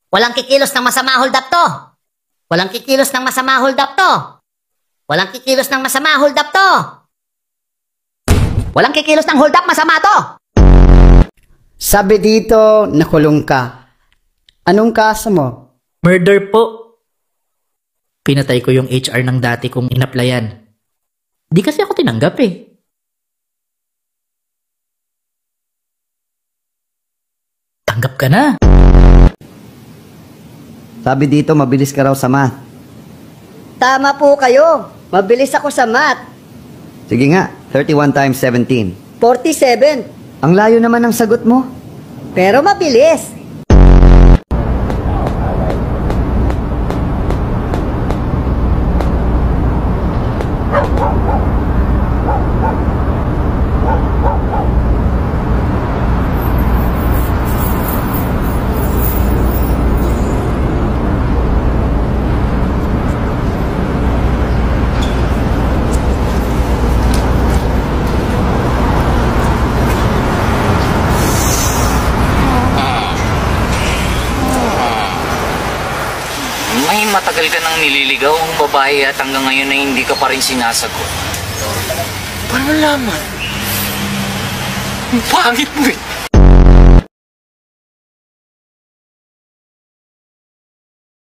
Walang kikilos ng masama, hold up to. Walang kikilos ng masama, hold up to. Walang kikilos ng masama, hold up to. Walang kikilos ng hold up, masama to. Sabi dito, nakulong ka. Anong kaso mo? Murder po. Pinatay ko yung HR ng dati kong inaplayan. Di kasi ako tinanggap eh. Tanggap ka na. Sabi dito, mabilis ka raw sa math. Tama po kayo. Mabilis ako sa math. Sige nga, 31 times 17. 47. Ang layo naman ng sagot mo. Pero mabilis. May matagal ka nang nililigaw ang babae at hanggang ngayon ay hindi ka pa rin sinasagot. Paano nalaman? Ang pangit mo eh.